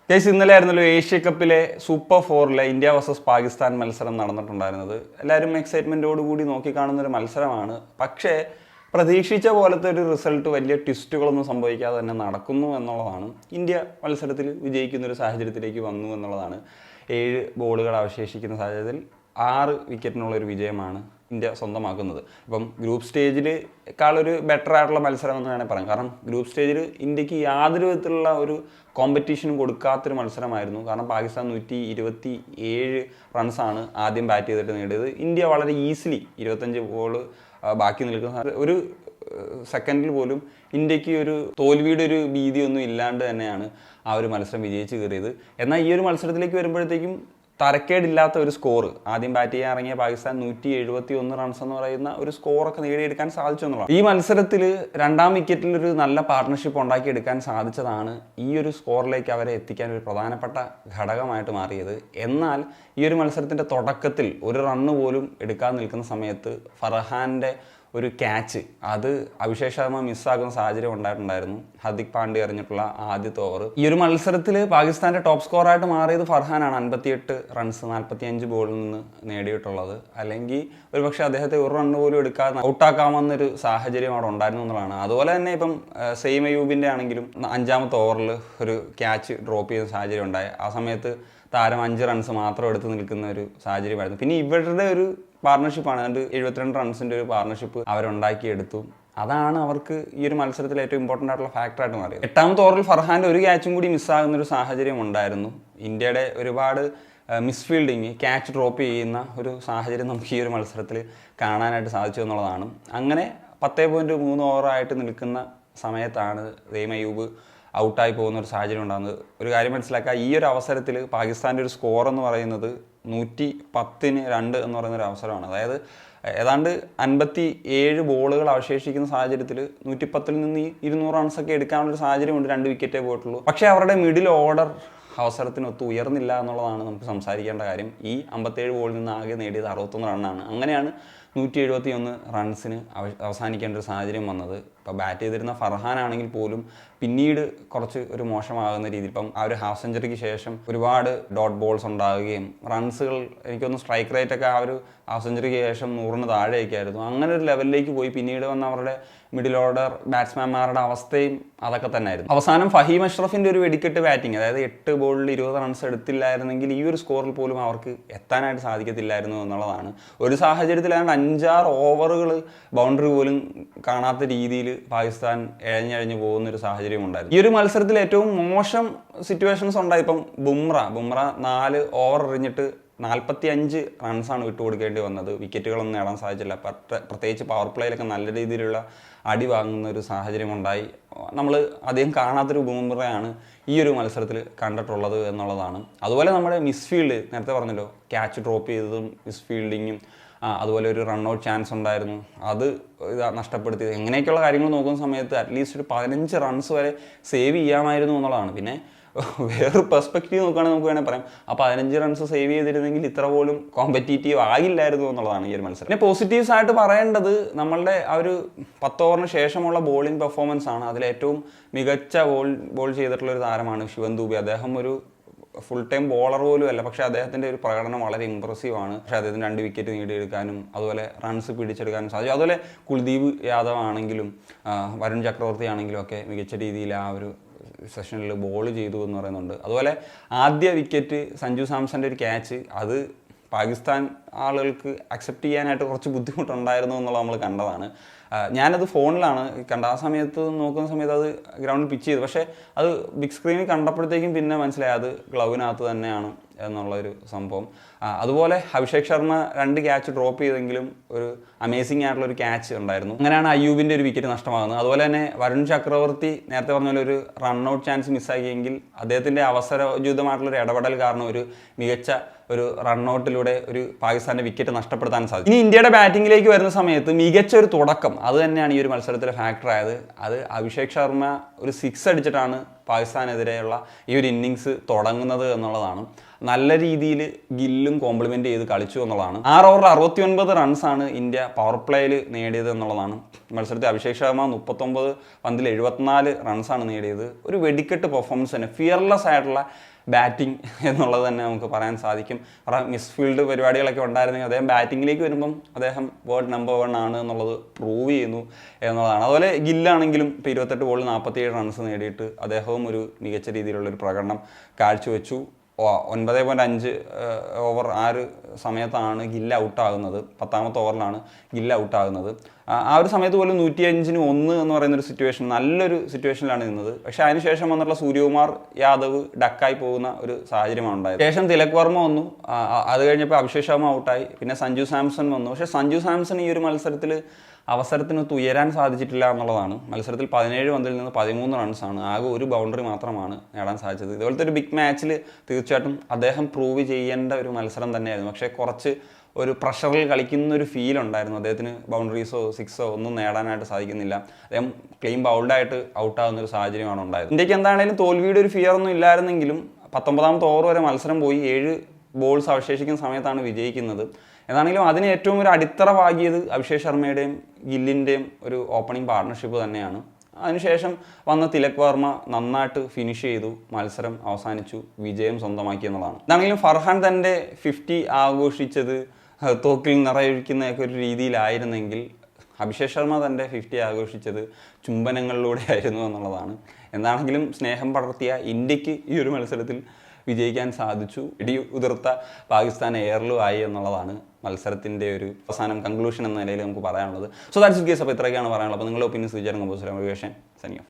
Case ഇന്നലെ ആയിരുന്നല്ലോ Asia കപ്പിലെ സൂപ്പർ ഫോറിലെ ഇന്ത്യ വേഴ്സസ് പാകിസ്ഥാൻ മത്സരം നടന്നിട്ടുണ്ടായിരുന്നത്. എല്ലാവരും എക്സൈറ്റ്മെൻറ്റോടുകൂടി നോക്കിക്കാണുന്നൊരു മത്സരമാണ്. പക്ഷേ പ്രതീക്ഷിച്ച പോലത്തെ ഒരു റിസൾട്ട് വലിയ ട്വിസ്റ്റുകളൊന്നും സംഭവിക്കാതെ തന്നെ നടക്കുന്നു എന്നുള്ളതാണ്. ഇന്ത്യ മത്സരത്തിൽ വിജയിക്കുന്നൊരു സാഹചര്യത്തിലേക്ക് വന്നു എന്നുള്ളതാണ്. 7 ബോളുകൾ അവശേഷിക്കുന്ന സാഹചര്യത്തിൽ 6 വിക്കറ്റിനുള്ളൊരു വിജയമാണ് ഇന്ത്യ സ്വന്തമാക്കുന്നത്. ഇപ്പം ഗ്രൂപ്പ് സ്റ്റേജിലേക്കാളൊരു ബെറ്റർ ആയിട്ടുള്ള മത്സരം എന്ന് വേണമെങ്കിൽ പറയാം. കാരണം ഗ്രൂപ്പ് സ്റ്റേജിൽ ഇന്ത്യക്ക് യാതൊരു വിധത്തിലുള്ള ഒരു കോമ്പറ്റീഷനും കൊടുക്കാത്തൊരു മത്സരമായിരുന്നു. കാരണം പാകിസ്ഥാൻ 127 റൺസാണ് ആദ്യം ബാറ്റ് ചെയ്തിട്ട് നേടിയത്. ഇന്ത്യ വളരെ ഈസിലി 25 ബോൾ ബാക്കി നിൽക്കുന്ന ഒരു സെക്കൻഡിൽ പോലും ഇന്ത്യക്ക് ഒരു തോൽവിയുടെ ഒരു ഭീതിയൊന്നും ഇല്ലാണ്ട് തന്നെയാണ് ആ ഒരു മത്സരം വിജയിച്ച് കയറിയത്. എന്നാൽ ഈ ഒരു മത്സരത്തിലേക്ക് വരുമ്പോഴത്തേക്കും തരക്കേടില്ലാത്ത ഒരു സ്കോർ, ആദ്യം ബാറ്റ് ചെയ്യാൻ ഇറങ്ങിയ പാകിസ്ഥാൻ 171 റൺസ് എന്ന് പറയുന്ന ഒരു സ്കോറൊക്കെ നേടിയെടുക്കാൻ സാധിച്ചു എന്നുള്ളതാണ്. ഈ മത്സരത്തിൽ 2ാം വിക്കറ്റിൽ ഒരു നല്ല പാർട്ട്ണർഷിപ്പ് ഉണ്ടാക്കിയെടുക്കാൻ സാധിച്ചതാണ് ഈ ഒരു സ്കോറിലേക്ക് അവരെ എത്തിക്കാൻ ഒരു പ്രധാനപ്പെട്ട ഘടകമായിട്ട് മാറിയത്. എന്നാൽ ഈ ഒരു മത്സരത്തിൻ്റെ തുടക്കത്തിൽ ഒരു റണ്ണ് പോലും എടുക്കാൻ നിൽക്കുന്ന സമയത്ത് ഫർഹാൻ്റെ ഒരു ക്യാച്ച്, അത് അഭിഷേക് ശർമ്മ മിസ്സാക്കുന്ന സാഹചര്യം ഉണ്ടായിട്ടുണ്ടായിരുന്നു. ഹർദിക് പാണ്ഡ്യ എറിഞ്ഞിട്ടുള്ള ആദ്യത്തെ ഓവർ. ഈ ഒരു മത്സരത്തിൽ പാകിസ്ഥാൻ്റെ ടോപ്പ് സ്കോറായിട്ട് മാറിയത് ഫർഹാനാണ്. 58 റൺസ് 45 ബോളിൽ നിന്ന് നേടിയിട്ടുള്ളത്. അല്ലെങ്കിൽ ഒരുപക്ഷെ അദ്ദേഹത്തെ ഒരു റണ്ണ് പോലും എടുക്കാതെ ഔട്ടാക്കാമെന്നൊരു സാഹചര്യം അവിടെ ഉണ്ടായിരുന്നു എന്നുള്ളതാണ്. അതുപോലെ തന്നെ ഇപ്പം സെയിം അയ്യൂബിൻ്റെ ആണെങ്കിലും 5ാമത്തെ ഓവറിൽ ഒരു ക്യാച്ച് ഡ്രോപ്പ് ചെയ്യുന്ന സാഹചര്യം ഉണ്ടായി. ആ സമയത്ത് താരം 5 റൺസ് മാത്രം എടുത്ത് നിൽക്കുന്ന ഒരു സാഹചര്യമായിരുന്നു. പിന്നെ ഇവരുടെ ഒരു പാർട്ണർഷിപ്പാണ്, 72 റൺസിൻ്റെ ഒരു പാർട്ണർഷിപ്പ് അവരുണ്ടാക്കിയെടുത്തു. അതാണ് അവർക്ക് ഈ ഒരു മത്സരത്തിൽ ഏറ്റവും ഇമ്പോർട്ടൻ്റ് ആയിട്ടുള്ള ഫാക്ടറായിട്ട് മാറിയത്. 8ാമത്തെ ഓവറിൽ ഫർഹാൻ്റെ ഒരു ക്യാച്ചും കൂടി മിസ്സാകുന്നൊരു സാഹചര്യം ഉണ്ടായിരുന്നു. ഇന്ത്യയുടെ ഒരുപാട് മിസ്ഫീൽഡിങ്, ക്യാച്ച് ഡ്രോപ്പ് ചെയ്യുന്ന ഒരു സാഹചര്യം നമുക്ക് ഈ ഒരു മത്സരത്തിൽ കാണാനായിട്ട് സാധിച്ചു എന്നുള്ളതാണ്. അങ്ങനെ 10.3 ഓവറായിട്ട് നിൽക്കുന്ന സമയത്താണ് സെയിം അയ്യൂബ് ഔട്ടായി പോകുന്ന ഒരു സാഹചര്യം ഉണ്ടാകുന്നത്. ഒരു കാര്യം മനസ്സിലാക്കുക, ഈ ഒരു അവസരത്തിൽ പാകിസ്ഥാൻ്റെ ഒരു സ്കോർ എന്ന് പറയുന്നത് 110-2 എന്ന് പറയുന്നൊരു അവസരമാണ്. അതായത് ഏതാണ്ട് 57 ബോളുകൾ അവശേഷിക്കുന്ന സാഹചര്യത്തിൽ 110-ൽ നിന്ന് 200 റൺസൊക്കെ എടുക്കാനുള്ളൊരു സാഹചര്യമുണ്ട്. 2 വിക്കറ്റേ പോയിട്ടുള്ളൂ. പക്ഷേ അവരുടെ മിഡിൽ ഓർഡർ അവസരത്തിനൊത്ത് ഉയർന്നില്ല എന്നുള്ളതാണ് നമുക്ക് സംസാരിക്കേണ്ട കാര്യം. ഈ 57 ബോളിൽ നിന്ന് ആകെ നേടിയത് 61 റണ്ണാണ്. അങ്ങനെയാണ് 171 റൺസിന് അവസാനിക്കേണ്ട ഒരു സാഹചര്യം വന്നത്. ഇപ്പോൾ ബാറ്റ് ചെയ്തിരുന്ന ഫർഹാൻ ആണെങ്കിൽ പോലും പിന്നീട് കുറച്ച് ഒരു മോശമാകുന്ന രീതിയിൽ, ഇപ്പം ആ ഒരു ഹാഫ് സെഞ്ചുറിക്ക് ശേഷം ഒരുപാട് ഡോട്ട് ബോൾസ് ഉണ്ടാകുകയും റൺസുകൾ, എനിക്കൊന്ന് സ്ട്രൈക്ക് റേറ്റൊക്കെ ആ ഒരു ഹാഫ് സെഞ്ചുറിക്ക് ശേഷം 100-ന് താഴെയൊക്കെയായിരുന്നു. അങ്ങനെ ഒരു ലെവലിലേക്ക് പോയി. പിന്നീട് വന്ന അവരുടെ മിഡിൽ ഓർഡർ ബാറ്റ്സ്മാൻമാരുടെ അവസ്ഥയും അതൊക്കെ തന്നെയായിരുന്നു. അവസാനം ഫഹീം അഷ്റഫിൻ്റെ ഒരു വെടിക്കെട്ട് ബാറ്റിംഗ്, അതായത് 8 ബോളിൽ 20 റൺസ് എടുത്തില്ലായിരുന്നെങ്കിൽ ഈ ഒരു സ്കോറിൽ പോലും അവർക്ക് എത്താനായിട്ട് സാധിക്കത്തില്ലായിരുന്നു എന്നുള്ളതാണ്. ഒരു സാഹചര്യത്തിലാണ്ട് 5-6 ഓവറുകൾ ബൗണ്ടറി പോലും കാണാത്ത രീതിയിൽ പാകിസ്ഥാൻ ഇഴഞ്ഞഴിഞ്ഞ് പോകുന്നൊരു സാഹചര്യം ഉണ്ടായിരുന്നു. ഈ ഒരു മത്സരത്തിൽ ഏറ്റവും മോശം സിറ്റുവേഷൻസ് ഉണ്ടായി. ഇപ്പം ബുംറ 4 ഓവർ എറിഞ്ഞിട്ട് 45 റൺസാണ് വിട്ടുകൊടുക്കേണ്ടി വന്നത്. വിക്കറ്റുകളൊന്നും നേടാൻ സാധിച്ചില്ല. പ്രത്യേകിച്ച് പവർ പ്ലേയിലൊക്കെ നല്ല രീതിയിലുള്ള അടി വാങ്ങുന്ന ഒരു സാഹചര്യം ഉണ്ടായി. നമ്മൾ അധികം കാണാത്തൊരു ബുംറയാണ് ഈ ഒരു മത്സരത്തിൽ കണ്ടിട്ടുള്ളത് എന്നുള്ളതാണ്. അതുപോലെ നമ്മുടെ മിസ്ഫീൽഡ്, നേരത്തെ പറഞ്ഞല്ലോ, ക്യാച്ച് ഡ്രോപ്പ് ചെയ്തതും മിസ്ഫീൽഡിങ്ങും, അതുപോലെ ഒരു റൺ ഔട്ട് ചാൻസ് ഉണ്ടായിരുന്നു, അത് നഷ്ടപ്പെടുത്തിയത്. എങ്ങനെയൊക്കെയുള്ള കാര്യങ്ങൾ നോക്കുന്ന സമയത്ത് അറ്റ്ലീസ്റ്റ് ഒരു 15 റൺസ് വരെ സേവ് ചെയ്യാമായിരുന്നു എന്നുള്ളതാണ്. പിന്നെ വേറൊരു പെർസ്പെക്റ്റീവ് നോക്കുകയാണെങ്കിൽ നമുക്ക് വേണമെങ്കിൽ പറയാം, ആ 15 റൺസ് സേവ് ചെയ്തിരുന്നെങ്കിൽ ഇത്ര പോലും കോമ്പറ്റീറ്റീവ് ആകില്ലായിരുന്നു എന്നുള്ളതാണ് ഈ ഒരു മത്സരം. പിന്നെ പോസിറ്റീവ്സ് ആയിട്ട് പറയേണ്ടത് നമ്മളുടെ ആ ഒരു 10 ഓവറിന് ശേഷമുള്ള ബോളിംഗ് പെർഫോമൻസ് ആണ്. അതിലേറ്റവും മികച്ച ബോൾ ചെയ്തിട്ടുള്ളൊരു താരമാണ് ശിവൻ ദൂബെ. അദ്ദേഹം ഒരു ഫുൾ ടൈം ബോളർ പോലും അല്ല, പക്ഷേ അദ്ദേഹത്തിൻ്റെ ഒരു പ്രകടനം വളരെ ഇമ്പ്രസീവ് ആണ്. പക്ഷേ അദ്ദേഹത്തിന് 2 വിക്കറ്റ് നേടിയെടുക്കാനും അതുപോലെ റൺസ് പിടിച്ചെടുക്കാനും സാധിച്ചു. അതുപോലെ കുൽദീപ് യാദവ് ആണെങ്കിലും വരുൺ ചക്രവർത്തി ആണെങ്കിലും ഒക്കെ മികച്ച രീതിയിൽ ആ ഒരു സെഷനിൽ ബോൾ ചെയ്തു എന്ന് പറയുന്നുണ്ട്. അതുപോലെ ആദ്യ വിക്കറ്റ് സഞ്ജു സാംസൻ്റെ ഒരു ക്യാച്ച്, അത് പാകിസ്ഥാൻ ആളുകൾക്ക് അക്സെപ്റ്റ് ചെയ്യാനായിട്ട് കുറച്ച് ബുദ്ധിമുട്ടുണ്ടായിരുന്നു എന്നുള്ളത് നമ്മൾ കണ്ടതാണ്. ഞാനത് ഫോണിലാണ് കണ്ട. ആ സമയത്ത് നോക്കുന്ന സമയത്ത് അത് ഗ്രൗണ്ടിൽ പിച്ച് ചെയ്തു. പക്ഷേ അത് ബിഗ് സ്ക്രീനിൽ കണ്ടപ്പോഴത്തേക്കും പിന്നെ മനസ്സിലായി അത് ഗ്ലൗവിനകത്ത് തന്നെയാണ് എന്നുള്ളൊരു സംഭവം. അതുപോലെ അഭിഷേക് ശർമ്മ 2 ക്യാച്ച് ഡ്രോപ്പ് ചെയ്തെങ്കിലും ഒരു അമേസിംഗ് ആയിട്ടുള്ളൊരു ക്യാച്ച് ഉണ്ടായിരുന്നു. അങ്ങനെയാണ് അയ്യൂബിൻ്റെ ഒരു വിക്കറ്റ് നഷ്ടമാകുന്നത്. അതുപോലെ തന്നെ വരുൺ ചക്രവർത്തി നേരത്തെ പറഞ്ഞ പോലെ ഒരു റൺ ഔട്ട് ചാൻസ് മിസ്സാക്കിയെങ്കിൽ അദ്ദേഹത്തിൻ്റെ അവസരോചിതമായിട്ടുള്ളൊരു ഇടപെടൽ കാരണം ഒരു മികച്ച ഒരു റൺഔട്ടിലൂടെ ഒരു പാകിസ്ഥാൻ്റെ വിക്കറ്റ് നഷ്ടപ്പെടുത്താൻ സാധിക്കും. ഇനി ഇന്ത്യയുടെ ബാറ്റിങ്ങിലേക്ക് വരുന്ന സമയത്ത് മികച്ച ഒരു തുടക്കം അത് തന്നെയാണ് ഈ ഒരു മത്സരത്തിലെ ഫാക്ടറായത്. അത് അഭിഷേക് ശർമ്മ ഒരു 6 അടിച്ചിട്ടാണ് പാകിസ്ഥാനെതിരെയുള്ള ഈ ഒരു ഇന്നിങ്സ് തുടങ്ങുന്നത് എന്നുള്ളതാണ്. നല്ല രീതിയിൽ ഗില്ലും കോംപ്ലിമെൻ്റ് ചെയ്ത് കളിച്ചു എന്നുള്ളതാണ്. 6 ഓവറിൽ 69 റൺസാണ് ഇന്ത്യ പവർ പ്ലേയിൽ നേടിയത് എന്നുള്ളതാണ്. മത്സരത്തിൽ അഭിഷേക് ശർമ്മ 39 പന്തിൽ 74 റൺസാണ് നേടിയത്. ഒരു വെടിക്കെട്ട് പെർഫോമൻസ് തന്നെ, ഫിയർലെസ് ആയിട്ടുള്ള ബാറ്റിംഗ് എന്നുള്ളത് തന്നെ നമുക്ക് പറയാൻ സാധിക്കും. കാരണം മിസ്ഫീൽഡ് പരിപാടികളൊക്കെ ഉണ്ടായിരുന്നെങ്കിൽ അദ്ദേഹം ബാറ്റിങ്ങിലേക്ക് വരുമ്പം അദ്ദേഹം വേൾഡ് നമ്പർ 1 ആണ് എന്നുള്ളത് പ്രൂവ് ചെയ്യുന്നു എന്നുള്ളതാണ്. അതുപോലെ ഗില്ലാണെങ്കിലും ഇപ്പോൾ 28 ബോളിൽ 47 റൺസ് നേടിയിട്ട് അദ്ദേഹവും ഒരു മികച്ച രീതിയിലുള്ളൊരു പ്രകടനം കാഴ്ചവെച്ചു. 9.5 ഓവർ ആ ഒരു സമയത്താണ് ഗില്ല് ഔട്ടാകുന്നത്. 10ാമത്തെ ഓവറിലാണ് ഗില്ല് ഔട്ടാകുന്നത്. ആ ഒരു സമയത്ത് പോലും 105-ന് 1 എന്ന് പറയുന്നൊരു സിറ്റുവേഷൻ, നല്ലൊരു സിറ്റുവേഷനിലാണ് നിന്നത്. പക്ഷേ അതിനുശേഷം വന്നിട്ടുള്ള സൂര്യകുമാർ യാദവ് ഡക്കായി പോകുന്ന ഒരു സാഹചര്യമാണ് ഉണ്ടായത്. ശേഷം തിലക് വർമ്മ വന്നു, അത് കഴിഞ്ഞപ്പോൾ അഭിഷേക് ശർമ്മ ഔട്ടായി, പിന്നെ സഞ്ജു സാംസൺ വന്നു. പക്ഷേ സഞ്ജു സാംസൺ ഈ ഒരു മത്സരത്തിൽ അവസരത്തിനൊത്ത് ഉയരാൻ സാധിച്ചിട്ടില്ല എന്നുള്ളതാണ്. മത്സരത്തിൽ 17 പന്തിൽ നിന്ന് 13 റൺസാണ്, ആകെ ഒരു ബൗണ്ടറി മാത്രമാണ് നേടാൻ സാധിച്ചത്. ഇതുപോലത്തെ ഒരു ബിഗ് മാച്ചിൽ തീർച്ചയായിട്ടും അദ്ദേഹം പ്രൂവ് ചെയ്യേണ്ട ഒരു മത്സരം തന്നെയായിരുന്നു. പക്ഷേ കുറച്ച് ഒരു പ്രഷറിൽ കളിക്കുന്ന ഒരു ഫീൽ ഉണ്ടായിരുന്നു. അദ്ദേഹത്തിന് ബൗണ്ടറീസോ സിക്സോ ഒന്നും നേടാനായിട്ട് സാധിക്കുന്നില്ല. അദ്ദേഹം ക്ലീൻ ബൗൾഡായിട്ട് ഔട്ടാകുന്ന ഒരു സാഹചര്യമാണ് ഉണ്ടായത്. ഇന്ത്യക്ക് എന്താണെങ്കിലും തോൽവിയുടെ ഒരു ഫിയർ ഒന്നും ഇല്ലായിരുന്നെങ്കിലും 19ാമത്തെ ഓവർ വരെ മത്സരം പോയി 7 ബോൾസ് അവശേഷിക്കുന്ന സമയത്താണ് വിജയിക്കുന്നത്. എന്നാണെങ്കിലും അതിന് ഏറ്റവും ഒരു അടിത്തറ പാകിയത് അഭിഷേക് ശർമ്മയുടെയും ഗില്ലിൻ്റെയും ഒരു ഓപ്പണിംഗ് പാർട്ണർഷിപ്പ് തന്നെയാണ്. അതിനുശേഷം വന്ന തിലക് വർമ്മ നന്നായിട്ട് ഫിനിഷ് ചെയ്തു, മത്സരം അവസാനിച്ചു, വിജയം സ്വന്തമാക്കി എന്നുള്ളതാണ്. എന്താണെങ്കിലും ഫർഹാൻ തൻ്റെ 50 ആഘോഷിച്ചത് തോക്കിൽ നിറയൊഴിക്കുന്നതൊക്കെ ഒരു രീതിയിലായിരുന്നെങ്കിൽ അഭിഷേക് ശർമ്മ തൻ്റെ 50 ആഘോഷിച്ചത് ചുംബനങ്ങളിലൂടെ ആയിരുന്നു എന്നുള്ളതാണ്. എന്താണെങ്കിലും സ്നേഹം പടർത്തിയ ഇന്ത്യക്ക് ഈ ഒരു മത്സരത്തിൽ വിജയിക്കാൻ സാധിച്ചു. ഇടി ഉതിർത്ത പാകിസ്ഥാൻ എയർലും ആയി എന്നുള്ളതാണ് മത്സരത്തിൻ്റെ ഒരു അവസാനം കൺക്ലൂഷൻ എന്ന നിലയിൽ നമുക്ക് പറയാനുള്ളത്. So that's it guys. അപ്പോൾ ഇത്രയൊക്കെയാണ് പറയാനുള്ളത്. അപ്പോൾ നിങ്ങളുടെ ഒപ്പീനിയൻസ് വിചാരം കമ്പോസ് സനിയോ.